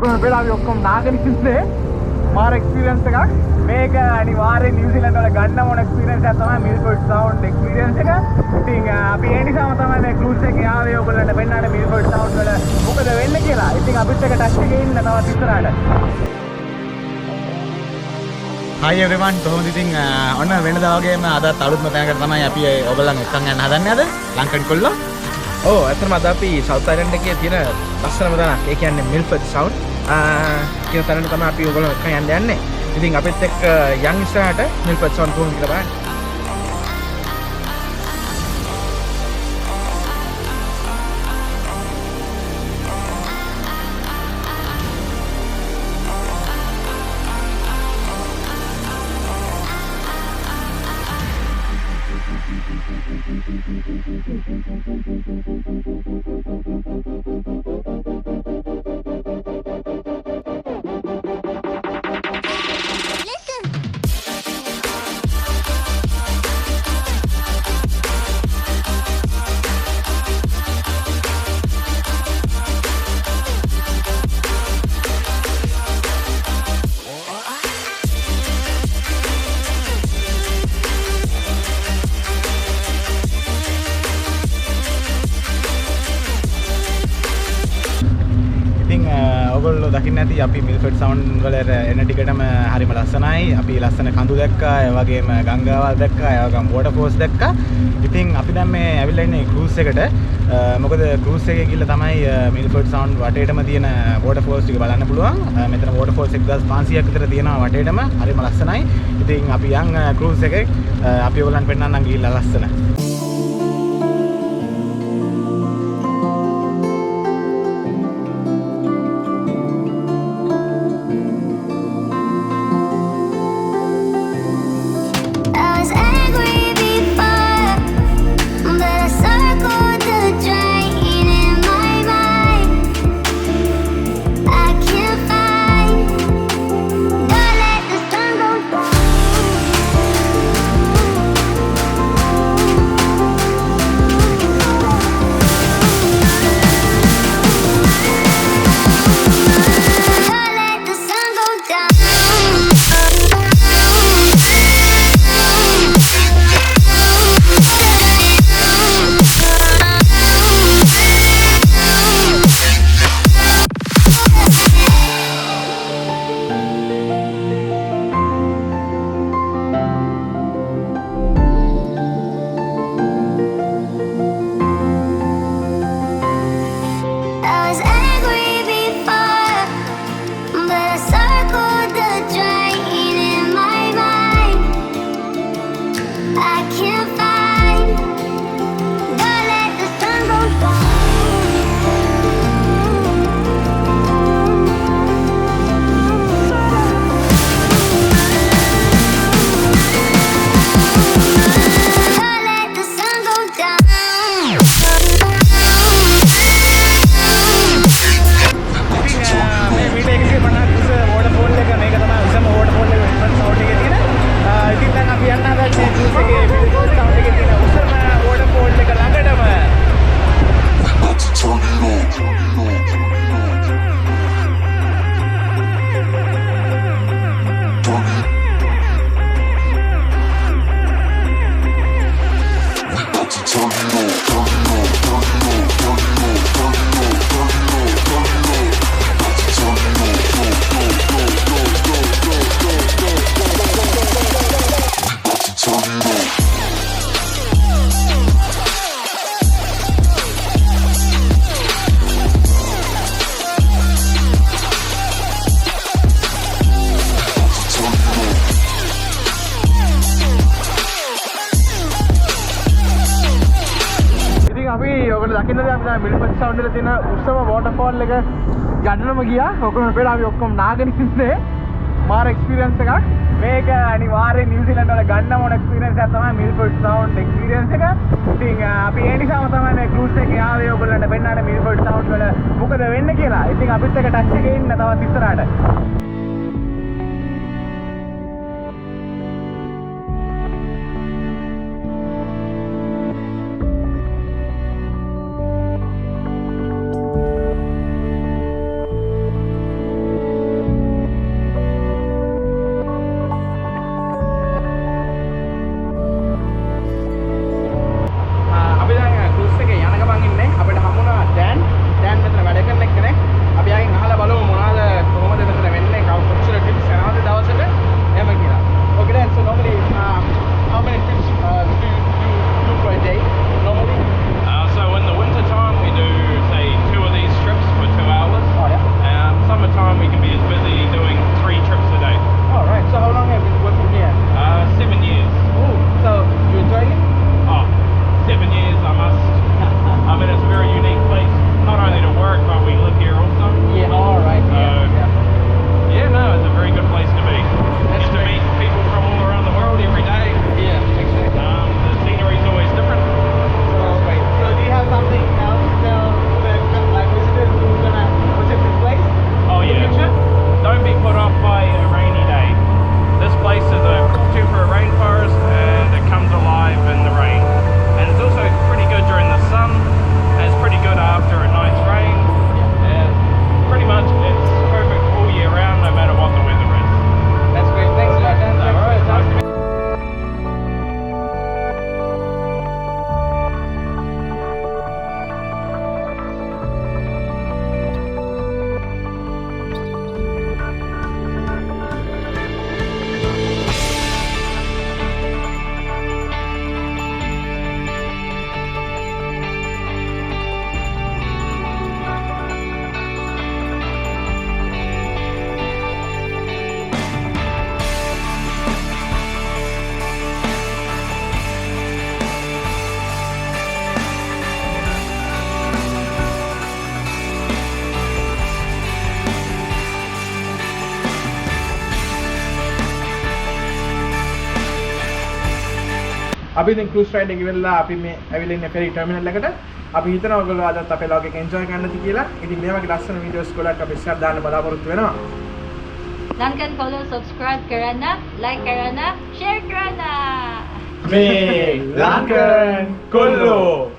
ඔක්කොම වෙලා අපි ඔක්කොම නාගෙන ඉන්නේ. මාර එක්ස්පීරියන්ස් එකක්. මේක අනිවාර්යෙන් නිව්සීලන්ත වල ගන්න ඕන එක්ස්පීරියන්ස් එකක් තමයි මිල්ෆර්ඩ් සවුන්ඩ් එක්ස්පීරියන්ස් එක. ඉතින් අපි ඒ නිසාම තමයි මේ ක්‍රූස් එකේ ආවේ ඔයගොල්ලන්ට පෙන්නන්න මිල්ෆර්ඩ් සවුන්ඩ් වල මොකද වෙන්නේ කියලා. ඉතින් අපිත් එක ටච් එකේ ඉන්න තවත් ඉස්සරහට. Hi everyone, කොහොමද ඉතින් ඔන්න වෙනදා වගේම අදත් අලුත්ම තැනකට තමයි අපි ඔයගොල්ලන් එක්කන් යන්න හදන්නේ අද ලංකන් කොල්ලෝ. ඔව් ඇත්තටම අද අපි සවුත් අයිලන්ඩ් එකේ තියෙන ලස්සනම තැනක්. ඒ කියන්නේ මිල්ෆර්ඩ් සවුන්ඩ් කියන තැනට තමයි අපි ඔයගොල්ලෝ එක්කන් යන්න යන්නේ. ඉතින් අපිත් එක්ක යන් ඉස්සරහට මිල්ෆර්ඩ් සවුන්ඩ් කොහොමද කියලා බලන්න. ඔයගොල්ලෝ දකින්න ඇති අපි මිල්ෆර්ඩ් සවුන්ඩ් වල එන ටිකටම හරිම ලස්සනයි. අපි ලස්සන කඳු දැක්කා, ඒ වගේම ගංගාවල් දැක්කා, ඒ වගේම වෝටර් ෆෝල්ස් දැක්කා. ඉතින් අපි දැන් මේ ඇවිල්ලා ඉන්නේ ක්‍රූස් එකට. මොකද ක්‍රූස් එකේ ගිහලා තමයි මිල්ෆර්ඩ් සවුන්ඩ් වටේටම තියෙන වෝටර් ෆෝල්ස් ටික බලන්න පුළුවන්. මෙතන වෝටර් ෆෝල්ස් 1500ක් විතර තියෙනවා වටේටම. හරිම ලස්සනයි. ඉතින් අපි යන් ක්‍රූස් එකේ අපි ඔයගොල්ලන්ට පෙන්නන්නම් ගිහිල්ලා ලස්සන. මිල්ෆර්ඩ් සවුන්ඩ් එකේ තියෙන උස්සම වෝටර්ෆෝල් එක ගන්නම ගියා. ඔක්කොම වෙලා අපි ඔක්කොම නාගෙන ඉන්නේ. මාර එක්ස්පීරියන්ස් එකක්. මේක අනිවාර්යෙන් නිව්සීලන්ත වල ගන්න ඕන එක්ස්පීරියන්ස් එකක් තමයි මිල්ෆර්ඩ් සවුන්ඩ් එක්ස්පීරියන්ස් එක. ඉතින් අපි ඒ නිසාම තමයි මේ ක්‍රූස් එකේ ආවේ ඔයගොල්ලන්ට පෙන්නන්න මිල්ෆර්ඩ් සවුන්ඩ් වල මොකද වෙන්නේ කියලා. ඉතින් අපිත් එක ටච් එකේ ඉන්න තවත් ඉස්සරහට. අපි දැන් cruise ride එක ඉවරලා අපි මේ ඇවිල්ලා ඉන්නේ ferry terminal එකට. අපි හිතනවා ඔයගොල්ලෝ අදත් අපේ vlog එක enjoy කරන්නද කියලා. ඉතින් මේ වගේ ලස්සන වීඩියෝස් ගොඩක් අපි ඉස්සරහ දාන්න බලාපොරොත්තු වෙනවා. Lankan Kollo subscribe karana, like karana, share karana. මේ ලංකන් කොල්ලෝ